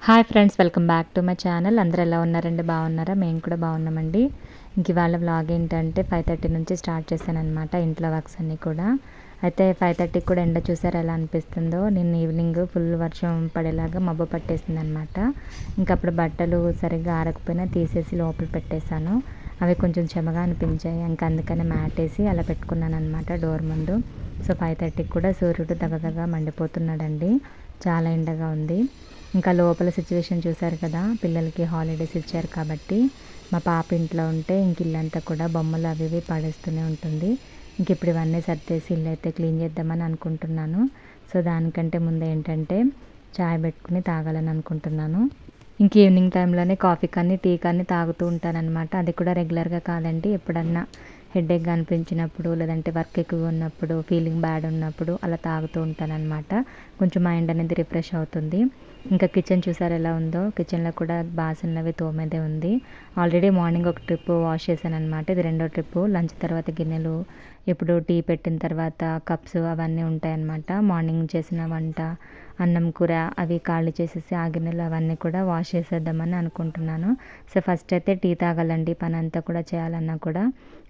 Hi friends, welcome back to my channel. అందరూ ఎలా ఉన్నారండి? బాగున్నారా? మేము కూడా బాగున్నామండి. ఇంక ఇవాళ వ్లాగ్ ఏంటంటే 5:30 నుంచి స్టార్ట్ చేశాననమాట ఇంట్లో వర్క్స్ అన్నీ కూడా. అయితే 5:30కి కూడా ఎండ చూసారు ఎలా అనిపిస్తుందో. నిన్న ఈవినింగ్ ఫుల్ వర్షం పడేలాగా మబ్బు పట్టేసిందనమాట. ఇంకప్పుడు బట్టలు సరిగ్గా ఆరకపోయినా తీసేసి లోపల పెట్టేశాను. అవి కొంచెం చెమగా అనిపించాయి. ఇంక అందుకనే మ్యాట్ వేసి అలా పెట్టుకున్నాను అనమాట డోర్ ముందు. సో 5:30కి కూడా సూర్యుడు దగదగా మండిపోతున్నాడండి. చాలా ఎండగా ఉంది. ఇంకా లోపల సిచ్యువేషన్ చూశారు కదా, పిల్లలకి హాలిడేస్ ఇచ్చారు కాబట్టి మా పాప ఇంట్లో ఉంటే ఇంక ఇల్లంతా కూడా బొమ్మలు అవి ఇవి పడేస్తూనే ఉంటుంది. ఇంక ఇప్పుడు ఇవన్నీ సర్దేసి ఇల్లు అయితే క్లీన్ చేద్దామని అనుకుంటున్నాను. సో దానికంటే ముందు ఏంటంటే చాయ్ పెట్టుకుని తాగాలని అనుకుంటున్నాను. ఇంక ఈవినింగ్ టైంలోనే కాఫీ కానీ టీ కానీ తాగుతూ ఉంటానన్నమాట. అది కూడా రెగ్యులర్గా కాదండి, ఎప్పుడన్నా హెడేక్గా అనిపించినప్పుడు, లేదంటే వర్క్ ఎక్కువగా ఉన్నప్పుడు, ఫీలింగ్ బ్యాడ్ ఉన్నప్పుడు అలా తాగుతూ ఉంటానన్నమాట. కొంచెం మైండ్ అనేది రిఫ్రెష్ అవుతుంది. ఇంకా కిచెన్ చూసారు ఎలా ఉందో. కిచెన్లో కూడా బాసనలు అవి తోమేదే ఉంది. ఆల్రెడీ మార్నింగ్ ఒక ట్రిప్ వాష్ చేశాను అనమాట. ఇది రెండో ట్రిప్పు. లంచ్ తర్వాత గిన్నెలు, ఇప్పుడు టీ పెట్టిన తర్వాత కప్స్ అవన్నీ ఉంటాయన్నమాట. మార్నింగ్ చేసిన వంట, అన్నం కూర అవి ఖాళీ చేసేసి ఆ గిన్నెలు అవన్నీ కూడా వాష్ చేసేద్దామని అనుకుంటున్నాను. సో ఫస్ట్ అయితే టీ తాగాలండి. పని అంతా కూడా చేయాలన్నా కూడా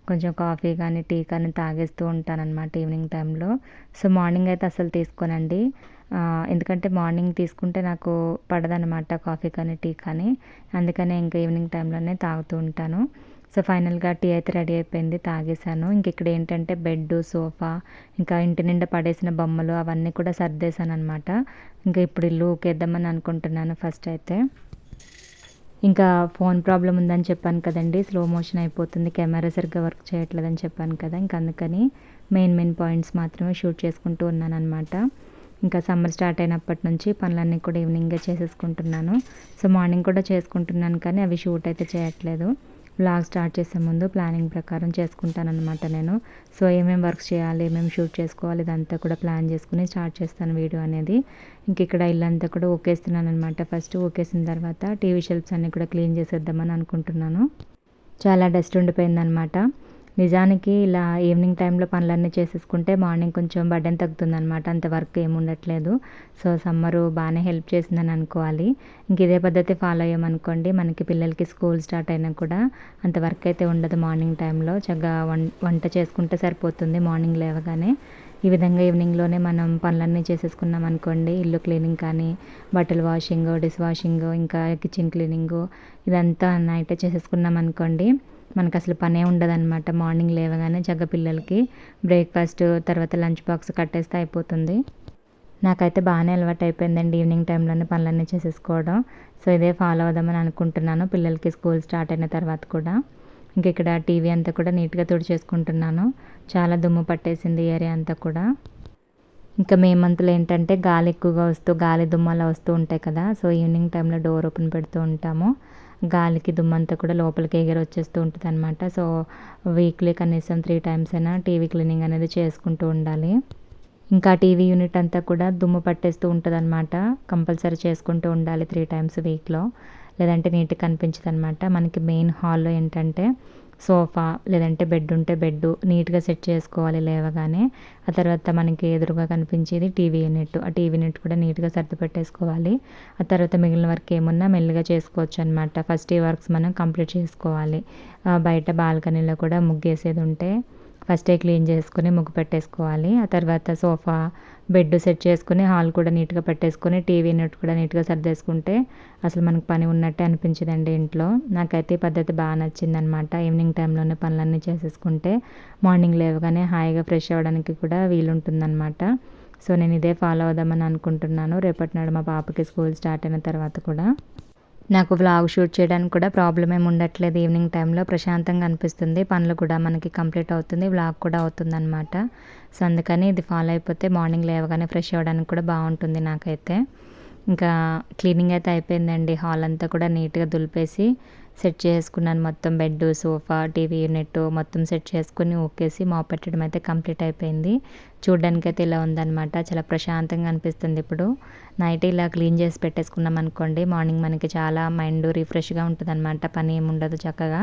కొంచెం కాఫీ కానీ టీ కానీ తాగేస్తూ ఉంటానన్నమాట ఈవినింగ్ టైంలో. సో మార్నింగ్ అయితే అసలు తీసుకోనండి. ఎందుకంటే మార్నింగ్ తీసుకుంటే నాకు పడదనమాట కాఫీ కానీ టీ కానీ. అందుకనే ఇంకా ఈవినింగ్ టైంలోనే తాగుతూ ఉంటాను. సో ఫైనల్గా టీ అయితే రెడీ అయిపోయింది, తాగేశాను. ఇంక ఇక్కడ ఏంటంటే బెడ్, సోఫా, ఇంకా ఇంటి నిండా పడేసిన బొమ్మలు అవన్నీ కూడా సర్దేశాను అనమాట. ఇంకా ఇప్పుడు ఇల్లు ఊకేద్దామని అనుకుంటున్నాను ఫస్ట్ అయితే. ఇంకా ఫోన్ ప్రాబ్లం ఉందని చెప్పాను కదండి, స్లో మోషన్ అయిపోతుంది, కెమెరా సరిగ్గా వర్క్ చేయట్లేదని చెప్పాను కదా. ఇంక అందుకని మెయిన్ పాయింట్స్ మాత్రమే షూట్ చేసుకుంటూ ఉన్నాను అనమాట. ఇంకా సమ్మర్ స్టార్ట్ అయినప్పటి నుంచి పనులన్నీ కూడా ఈవినింగే చేసేసుకుంటున్నాను. సో మార్నింగ్ కూడా చేసుకుంటున్నాను కానీ అవి షూట్ అయితే చేయట్లేదు. వ్లాగ్ స్టార్ట్ చేసే ముందు ప్లానింగ్ ప్రకారం చేసుకుంటానన్నమాట నేను. సో ఏమేమి వర్క్స్ చేయాలి, ఏమేమి షూట్ చేసుకోవాలి, ఇదంతా కూడా ప్లాన్ చేసుకుని స్టార్ట్ చేస్తాను వీడియో అనేది. ఇంక ఇక్కడ ఇల్లంతా కూడా ఊకేస్తున్నాను అనమాట. ఫస్ట్ ఊకేసిన తర్వాత టీవీ షెల్ఫ్స్ అన్నీ కూడా క్లీన్ చేసేద్దామని అనుకుంటున్నాను. చాలా డస్ట్ ఉండిపోయిందనమాట. నిజానికి ఇలా ఈవినింగ్ టైంలో పనులన్నీ చేసేసుకుంటే మార్నింగ్ కొంచెం బర్డెన్ తగ్గుతుందనమాట. అంత వర్క్ ఏమి ఉండట్లేదు. సో సమ్మరు బాగానే హెల్ప్ చేసిందని అనుకోవాలి. ఇంక ఇదే పద్ధతి ఫాలో అయ్యామనుకోండి, మనకి పిల్లలకి స్కూల్ స్టార్ట్ అయినా కూడా అంత వర్క్ అయితే ఉండదు. మార్నింగ్ టైంలో చక్కగా వంట చేసుకుంటే సరిపోతుంది మార్నింగ్ లేవగానే. ఈ విధంగా ఈవినింగ్లోనే మనం పనులన్నీ చేసేసుకున్నాం అనుకోండి, ఇల్లు క్లీనింగ్ కానీ, బట్టలు వాషింగ్, డిష్ వాషింగ్, ఇంకా కిచెన్ క్లీనింగు ఇదంతా నైటే చేసేసుకున్నాం అనుకోండి, మనకు అసలు పనే ఉండదన్నమాట. మార్నింగ్ లేవగానే చక్కగా పిల్లలకి బ్రేక్ఫాస్ట్, తర్వాత లంచ్ బాక్స్ కట్టేస్తే అయిపోతుంది. నాకైతే బాగానే అలవాటు అయిపోయిందండి ఈవినింగ్ టైంలోనే పనులన్నీ చేసేసుకోవడం. సో ఇదే ఫాలో అవుదామని అనుకుంటున్నాను పిల్లలకి స్కూల్ స్టార్ట్ అయిన తర్వాత కూడా. ఇంక ఇక్కడ టీవీ అంతా కూడా నీట్గా తుడిచేసుకుంటున్నాను. చాలా దుమ్ము పట్టేసింది ఏరియా అంతా కూడా. ఇంకా మే మంత్లో ఏంటంటే గాలి ఎక్కువగా వస్తూ, గాలి దుమ్ము అలా వస్తూ ఉంటాయి కదా. సో ఈవినింగ్ టైంలో డోర్ ఓపెన్ పెడుతూ ఉంటాము. గాలికి దుమ్మంతా కూడా లోపలికి ఎగిరి వచ్చేస్తూ ఉంటుంది అనమాట. సో వీక్లీ కనీసం 3 టైమ్స్ అయినా టీవీ క్లీనింగ్ అనేది చేసుకుంటూ ఉండాలి. ఇంకా టీవీ యూనిట్ అంతా కూడా దుమ్ము పట్టేస్తూ ఉంటుంది అనమాట. కంపల్సరీ చేసుకుంటూ ఉండాలి 3 టైమ్స్ వీక్లో, లేదంటే నీట్గా కనిపించదు అనమాట. మనకి మెయిన్ హాల్లో ఏంటంటే సోఫా లేదంటే బెడ్ ఉంటే బెడ్ నీట్గా సెట్ చేసుకోవాలి లేవగానే. ఆ తర్వాత మనకి ఎదురుగా కనిపించేది టీవీ యూనిట్. ఆ టీవీ యూనిట్ కూడా నీట్గా సర్ది పెట్టేసుకోవాలి. ఆ తర్వాత మిగిలిన వర్క్ ఏమున్నా మెల్లిగా చేసుకోవచ్చు అనమాట. ఫస్ట్ ఈ వర్క్స్ మనం కంప్లీట్ చేసుకోవాలి. బయట బాల్కనీలో కూడా ముగ్గేసేది ఉంటే ఫస్టే క్లీన్ చేసుకుని ముగ్గు పెట్టేసుకోవాలి. ఆ తర్వాత సోఫా, బెడ్ సెట్ చేసుకుని, హాల్ కూడా నీట్గా పెట్టేసుకొని, టీవీ యూనిట్ కూడా నీట్గా సర్దేసుకుంటే అసలు మనకు పని ఉన్నట్టే అనిపించదండి ఇంట్లో. నాకైతే ఈ పద్ధతి బాగా నచ్చిందనమాట. ఈవినింగ్ టైంలోనే పనులన్నీ చేసేసుకుంటే మార్నింగ్ లేవగానే హాయిగా ఫ్రెష్ అవ్వడానికి కూడా వీలుంటుందన్నమాట. సో నేను ఇదే ఫాలో అవుదామని అనుకుంటున్నాను రేపటి నాడు మా పాపకి స్కూల్ స్టార్ట్ అయిన తర్వాత కూడా. నాకు వ్లాగ్ షూట్ చేయడానికి కూడా ప్రాబ్లం ఏమి ఉండట్లేదు. ఈవినింగ్ టైంలో ప్రశాంతంగా అనిపిస్తుంది. పనులు కూడా మనకి కంప్లీట్ అవుతుంది, వ్లాగ్ కూడా అవుతుందన్నమాట. సో అందుకని ఇది ఫాలో అయిపోతే మార్నింగ్ లేవగానే ఫ్రెష్ అవ్వడానికి కూడా బాగుంటుంది నాకైతే. ఇంకా క్లీనింగ్ అయితే అయిపోయిందండి. హాల్ అంతా కూడా నీట్గా దులిపేసి సెట్ చేసుకున్నాను. మొత్తం బెడ్, సోఫా, టీవీ యూనిట్ మొత్తం సెట్ చేసుకుని ఊకేసి మాప్ పెట్టడం అయితే కంప్లీట్ అయిపోయింది. చూడ్డానికి అయితే ఇలా ఉందన్నమాట. చాలా ప్రశాంతంగా అనిపిస్తుంది ఇప్పుడు. నైట్ ఇలా క్లీన్ చేసి పెట్టేసుకున్నాం అనుకోండి, మార్నింగ్ మనకి చాలా మైండ్ రిఫ్రెష్గా ఉంటుంది అనమాట. పని ఏమి ఉండదు, చక్కగా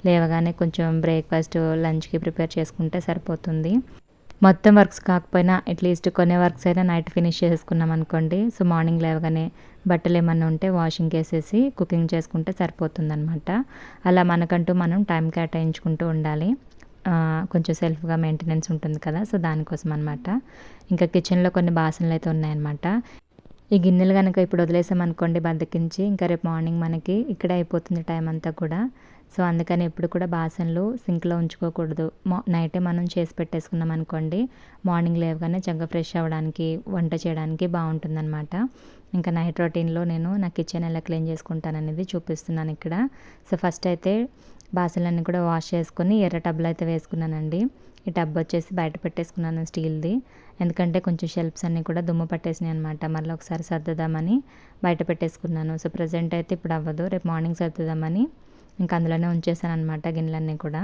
లేవగానే కొంచెం బ్రేక్ఫాస్ట్, లంచ్కి ప్రిపేర్ చేసుకుంటే సరిపోతుంది. మొత్తం వర్క్స్ కాకపోయినా అట్లీస్ట్ కొన్ని వర్క్స్ అయినా నైట్ ఫినిష్ చేసుకున్నాం అనుకోండి, సో మార్నింగ్ లేవగానే బట్టలు ఏమన్నా ఉంటే వాషింగ్కి వేసేసి కుకింగ్ చేసుకుంటే సరిపోతుందనమాట. అలా మనకంటూ మనం టైం కేటాయించుకుంటూ ఉండాలి. కొంచెం సెల్ఫ్గా మెయింటెనెన్స్ ఉంటుంది కదా, సో దానికోసం అనమాట. ఇంకా కిచెన్లో కొన్ని బాసనలు అయితే ఉన్నాయన్నమాట. ఈ గిన్నెలు కనుక ఇప్పుడు వదిలేసామనుకోండి బద్దకించి, ఇంకా రేపు మార్నింగ్ మనకి ఇక్కడే అయిపోతుంది టైం అంతా కూడా. సో అందుకని ఎప్పుడు కూడా బాసనలు సింక్లో ఉంచుకోకూడదు. నైటే మనం చేసి పెట్టేసుకున్నాం అనుకోండి, మార్నింగ్ లేవగానే చక్కగా ఫ్రెష్ అవ్వడానికి, వంట చేయడానికి బాగుంటుందన్నమాట. ఇంకా నైట్ రొటీన్లో నేను నా కిచెన్ ఎలా క్లీన్ చేసుకుంటాననేది చూపిస్తున్నాను ఇక్కడ. సో ఫస్ట్ అయితే బాసనలన్నీ కూడా వాష్ చేసుకొని ఎర్ర టబ్లో అయితే వేసుకున్నానండి. ఈ టబ్ వచ్చేసి బయట పెట్టేసుకున్నాను స్టీల్ది. ఎందుకంటే కొంచెం షెల్ఫ్స్ అన్నీ కూడా దుమ్ము పట్టేసినాయి అనమాట. మళ్ళీ ఒకసారి సర్దుదామని బయట పెట్టేసుకున్నాను. సో ప్రజెంట్ అయితే ఇప్పుడు అవ్వదు, రేపు మార్నింగ్ సర్దుదామని ఇంకా అందులోనే ఉంచేసాను అనమాట గిన్నెలన్నీ కూడా.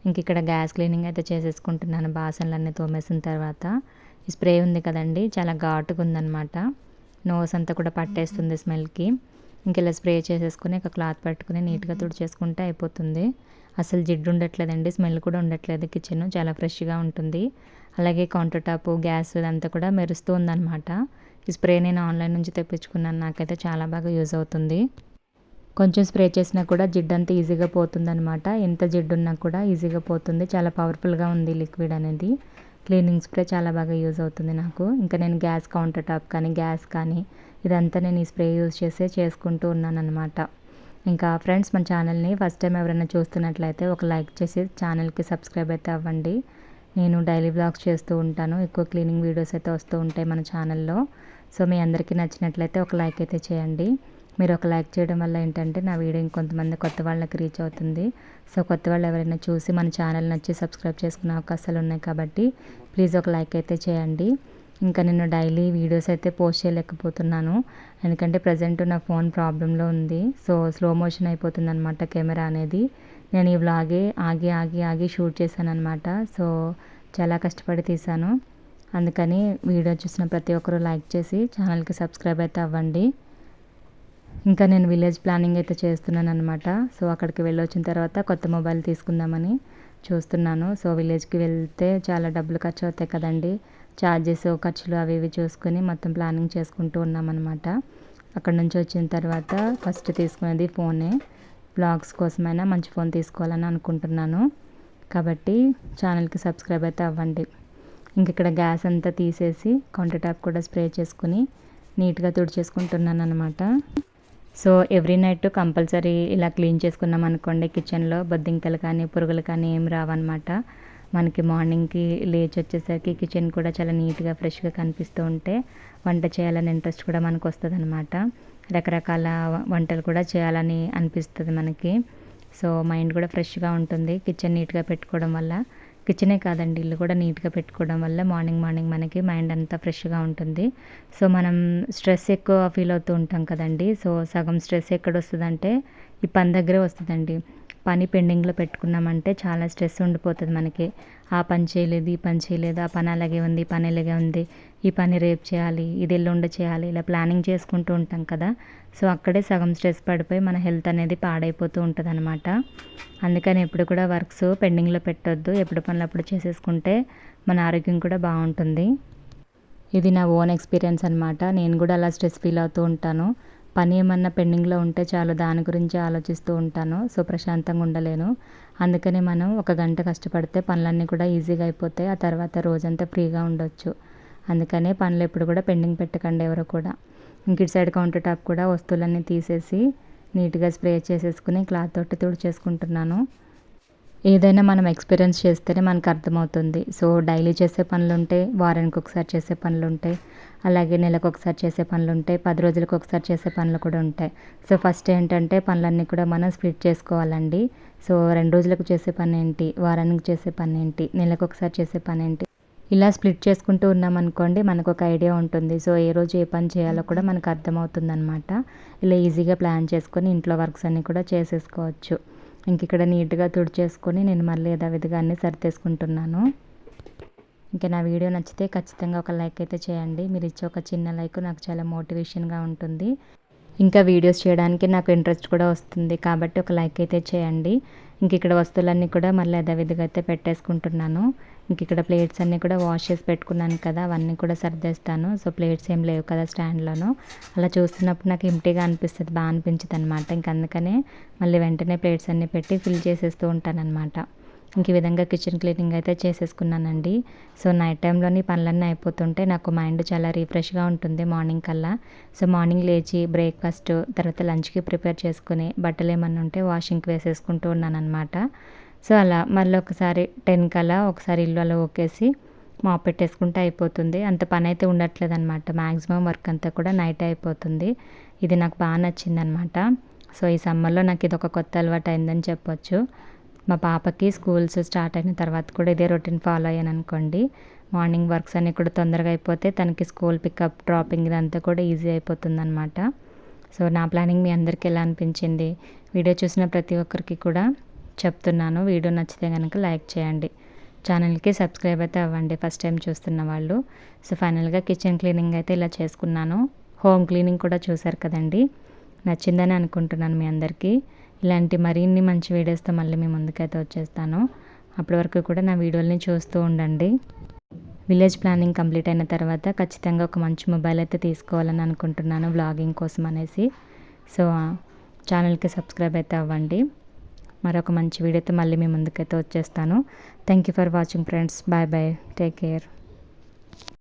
ఇంక ఇక్కడ గ్యాస్ క్లీనింగ్ అయితే చేసేసుకుంటున్నాను బాసనలన్నీ తోమేసిన తర్వాత. ఈ స్ప్రే ఉంది కదండి, చాలా ఘాటుగా ఉందన్నమాట. నోస్ అంతా కూడా పట్టేస్తుంది స్మెల్కి. ఇంక ఇలా స్ప్రే చేసేసుకుని ఒక క్లాత్ పట్టుకుని నీట్గా తుడిచేసుకుంటే అయిపోతుంది. అసలు జిడ్డు ఉండట్లేదండి, స్మెల్ కూడా ఉండట్లేదు. కిచెన్ చాలా ఫ్రెష్గా ఉంటుంది. అలాగే కౌంటర్ టాప్, గ్యాస్ ఇదంతా కూడా మెరుస్తూ ఉందన్నమాట. ఈ స్ప్రే నేను ఆన్లైన్ నుంచి తెప్పించుకున్నాను. నాకైతే చాలా బాగా యూజ్ అవుతుంది. కొంచెం స్ప్రే చేసినా కూడా జిడ్డు అంతా ఈజీగా పోతుందన్నమాట. ఎంత జిడ్డు ఉన్నా కూడా ఈజీగా పోతుంది. చాలా పవర్ఫుల్గా ఉంది లిక్విడ్ అనేది. క్లీనింగ్ స్ప్రే చాలా బాగా యూజ్ అవుతుంది నాకు. ఇంకా నేను గ్యాస్ కౌంటర్ టాప్ కానీ, గ్యాస్ కానీ ఇదంతా నేను ఈ స్ప్రే యూజ్ చేసే చేసుకుంటూ ఉన్నానన్నమాట. ఇంకా ఫ్రెండ్స్, మన ఛానల్ని ఫస్ట్ టైం ఎవరైనా చూస్తున్నట్లయితే ఒక లైక్ చేసి ఛానల్కి సబ్స్క్రైబ్ అయితే అవ్వండి. నేను డైలీ వ్లాగ్స్ చేస్తూ ఉంటాను. ఎక్కువ క్లీనింగ్ వీడియోస్ అయితే వస్తూ ఉంటాయి మన ఛానల్లో. సో మీ అందరికీ నచ్చినట్లయితే ఒక లైక్ అయితే చేయండి. మీరు ఒక లైక్ చేయడం వల్ల ఏంటంటే నా వీడియో ఇంకొంతమంది కొత్త వాళ్ళకి రీచ్ అవుతుంది. సో కొత్త వాళ్ళు ఎవరైనా చూసి మన ఛానల్ నచ్చి సబ్స్క్రైబ్ చేసుకునే అవకాశాలు ఉన్నాయి కాబట్టి ప్లీజ్ ఒక లైక్ అయితే చేయండి. ఇంకా నేను డైలీ వీడియోస్ అయితే పోస్ట్ చేయలేకపోతున్నాను, ఎందుకంటే ప్రజెంట్ నా ఫోన్ ప్రాబ్లంలో ఉంది. సో స్లో మోషన్ అయిపోతుంది అనమాట కెమెరా అనేది. నేను ఈ వ్లాగే ఆగి ఆగి ఆగి షూట్ చేశాను అనమాట. సో చాలా కష్టపడి తీశాను. అందుకని వీడియో చూసిన ప్రతి ఒక్కరూ లైక్ చేసి ఛానల్కి సబ్స్క్రైబ్ అయితే అవ్వండి. ఇంకా నేను విలేజ్ ప్లానింగ్ అయితే చేస్తున్నాను అనమాట. సో అక్కడికి వెళ్ళొచ్చిన తర్వాత కొత్త మొబైల్ తీసుకుందామని చూస్తున్నాను. సో విలేజ్కి వెళ్తే చాలా డబ్బులు ఖర్చు అవుతాయి కదండి. ఛార్జెస్, ఖర్చులు అవి ఇవి చూసుకొని మొత్తం ప్లానింగ్ చేసుకుంటూ ఉన్నామన్నమాట. అక్కడ నుంచి వచ్చిన తర్వాత ఫస్ట్ తీసుకునేది ఫోనే. బ్లాగ్స్ కోసమైనా మంచి ఫోన్ తీసుకోవాలని అనుకుంటున్నాను. కాబట్టి ఛానల్కి సబ్స్క్రైబ్ అయితే అవ్వండి. ఇంక ఇక్కడ గ్యాస్ అంతా తీసేసి కౌంటర్ టాప్ కూడా స్ప్రే చేసుకుని నీట్గా తుడిచేసుకుంటున్నాను అనమాట. సో ఎవ్రీ నైట్ కంపల్సరీ ఇలా క్లీన్ చేసుకున్నాం అనుకోండి, కిచెన్లో బొద్దింకలు కానీ పురుగులు కానీ ఏం రావన్నమాట. మనకి మార్నింగ్కి లేచి వచ్చేసరికి కిచెన్ కూడా చాలా నీట్గా ఫ్రెష్గా కనిపిస్తూ ఉంటే వంట చేయాలని ఇంట్రెస్ట్ కూడా మనకు వస్తుంది అనమాట. రకరకాల వంటలు కూడా చేయాలని అనిపిస్తుంది మనకి. సో మైండ్ కూడా ఫ్రెష్గా ఉంటుంది కిచెన్ నీట్గా పెట్టుకోవడం వల్ల. కిచెనే కాదండి, ఇల్లు కూడా నీట్గా పెట్టుకోవడం వల్ల మార్నింగ్ మనకి మైండ్ అంతా ఫ్రెష్గా ఉంటుంది. సో మనం స్ట్రెస్ ఎక్కువ ఫీల్ అవుతూ ఉంటాం కదండి. సో సగం స్ట్రెస్ ఎక్కడ వస్తుందంటే ఈ పని దగ్గరే వస్తుందండి. పని పెండింగ్లో పెట్టుకున్నామంటే చాలా స్ట్రెస్ ఉండిపోతుంది మనకి. ఆ పని చేయలేదు, ఈ పని చేయలేదు, ఆ పని అలాగే ఉంది, ఈ పని ఇలాగే ఉంది, ఈ పని రేపు చేయాలి, ఇది ఎల్లుండి చేయాలి, ఇలా ప్లానింగ్ చేసుకుంటూ ఉంటాం కదా. సో అక్కడే సగం స్ట్రెస్ పడిపోయి మన హెల్త్ అనేది పాడైపోతూ ఉంటుంది అనమాట. అందుకని ఎప్పుడు కూడా వర్క్స్ పెండింగ్లో పెట్టొద్దు. ఎప్పుడు పనులు అప్పుడు చేసేసుకుంటే మన ఆరోగ్యం కూడా బాగుంటుంది. ఇది నా ఓన్ ఎక్స్పీరియన్స్ అనమాట. నేను కూడా అలా స్ట్రెస్ ఫీల్ అవుతూ ఉంటాను. పని ఏమన్నా పెండింగ్లో ఉంటే చాలు దాని గురించి ఆలోచిస్తూ ఉంటాను. సో ప్రశాంతంగా ఉండలేను. అందుకని మనం ఒక గంట కష్టపడితే పనులన్నీ కూడా ఈజీగా అయిపోతాయి. ఆ తర్వాత రోజంతా ఫ్రీగా ఉండొచ్చు. అందుకనే పనులు ఎప్పుడు కూడా పెండింగ్ పెట్టకండి ఎవరు కూడా. ఇంక ఇటు సైడ్ కౌంటర్ టాప్ కూడా వస్తువులన్నీ తీసేసి నీట్గా స్ప్రే చేసేసుకుని క్లాత్ తోటి తుడిచేసుకుంటున్నాను. ఏదైనా మనం ఎక్స్పీరియన్స్ చేస్తేనే మనకు అర్థమవుతుంది. సో డైలీ చేసే పనులు ఉంటాయి, వారానికి ఒకసారి చేసే పనులు ఉంటాయి, అలాగే నెలకు ఒకసారి చేసే పనులు ఉంటాయి, 10 రోజులకు ఒకసారి చేసే పనులు కూడా ఉంటాయి. సో ఫస్ట్ ఏంటంటే పనులన్నీ కూడా మనం స్ప్లిట్ చేసుకోవాలండి. సో 2 రోజులకు చేసే పని ఏంటి, వారానికి చేసే పని ఏంటి, నెలకు ఒకసారి చేసే పని ఏంటి, ఇలా స్ప్లిట్ చేసుకుంటూ ఉన్నామనుకోండి మనకు ఒక ఐడియా ఉంటుంది. సో ఏ రోజు ఏ పని చేయాలో కూడా మనకు అర్థమవుతుంది అనమాట. ఇలా ఈజీగా ప్లాన్ చేసుకొని ఇంట్లో వర్క్స్ అన్నీ కూడా చేసేసుకోవచ్చు. ఇంక ఇక్కడ నీట్గా తుడిచేసుకొని నేను మళ్ళీ యథావిధిగా అన్నీ సర్దేసుకుంటున్నాను. ఇంకా నా వీడియో నచ్చితే ఖచ్చితంగా ఒక లైక్ అయితే చేయండి. మీరు ఇచ్చే ఒక చిన్న లైక్ నాకు చాలా మోటివేషన్గా ఉంటుంది. ఇంకా వీడియోస్ చేయడానికి నాకు ఇంట్రెస్ట్ కూడా వస్తుంది. కాబట్టి ఒక లైక్ అయితే చేయండి. ఇంక ఇక్కడ వస్తువులన్నీ కూడా మళ్ళీ యథావిధిగా అయితే పెట్టేసుకుంటున్నాను. ఇంక ఇక్కడ ప్లేట్స్ అన్నీ కూడా వాష్ చేసి పెట్టుకున్నాను కదా, అవన్నీ కూడా సర్దేస్తాను. సో ప్లేట్స్ ఏం లేవు కదా స్టాండ్లోను. అలా చూస్తున్నప్పుడు నాకు ఎంప్టీగా అనిపిస్తుంది, బాగా అనిపించదు అనమాట. ఇంక అందుకనే మళ్ళీ వెంటనే ప్లేట్స్ అన్నీ పెట్టి ఫిల్ చేసేస్తూ ఉంటానన్నమాట. ఇంక ఈ విధంగా కిచెన్ క్లీనింగ్ అయితే చేసేసుకున్నానండి. సో నైట్ టైంలోని పనులన్నీ అయిపోతుంటే నాకు మైండ్ చాలా రిఫ్రెష్గా ఉంటుంది మార్నింగ్ కల్లా. సో మార్నింగ్ లేచి బ్రేక్ఫాస్ట్ తర్వాత లంచ్కి ప్రిపేర్ చేసుకుని బట్టలు ఏమన్నా ఉంటే వాషింగ్కి వేసేసుకుంటూ ఉన్నానన్నమాట. సో అలా మళ్ళీ ఒకసారి 10 కల్లా ఒకసారి ఇల్లు అలా ఒకేసి మాప్ పెట్టేసుకుంటే అయిపోతుంది. అంత పని అయితే ఉండట్లేదు అనమాట. మ్యాక్సిమం వర్క్ అంతా కూడా నైట్ అయిపోతుంది. ఇది నాకు బాగా నచ్చిందనమాట. సో ఈ సమ్మర్లో నాకు ఇది ఒక కొత్త అలవాటు అయిందని చెప్పొచ్చు. మా పాపకి స్కూల్స్ స్టార్ట్ అయిన తర్వాత కూడా ఇదే రొటీన్ ఫాలో అయ్యాను అనుకోండి. మార్నింగ్ వర్క్స్ అన్నీ కూడా తొందరగా అయిపోతే తనకి స్కూల్ పికప్ డ్రాపింగ్ ఇదంతా కూడా ఈజీ అయిపోతుందన్నమాట. సో నా ప్లానింగ్ మీ అందరికీ ఎలా అనిపించింది? వీడియో చూసిన ప్రతి ఒక్కరికి కూడా చెప్తున్నాను, వీడియో నచ్చితే కనుక లైక్ చేయండి, ఛానల్కి సబ్స్క్రైబ్ అయితే అవ్వండి ఫస్ట్ టైం చూస్తున్న వాళ్ళు. సో ఫైనల్గా కిచెన్ క్లీనింగ్ అయితే ఇలా చేసుకున్నాను. హోమ్ క్లీనింగ్ కూడా చూసారు కదండి, నచ్చిందని అనుకుంటున్నాను మీ అందరికీ. ఇలాంటి మరిన్ని మంచి వీడియోస్తో మళ్ళీ మీ ముందుకైతే వచ్చేస్తాను. అప్పటి వరకు కూడా నా వీడియోలని చూస్తూ ఉండండి. విలేజ్ ప్లానింగ్ కంప్లీట్ అయిన తర్వాత ఖచ్చితంగా ఒక మంచి మొబైల్ అయితే తీసుకోవాలని అనుకుంటున్నాను వ్లాగింగ్ కోసం అనేసి. సో ఛానల్కి సబ్స్క్రైబ్ అయితే అవ్వండి. మరొక మంచి వీడియోతో మళ్ళీ మీ ముందుకైతే వచ్చేస్తాను. Thank you for watching friends. Bye bye, take care.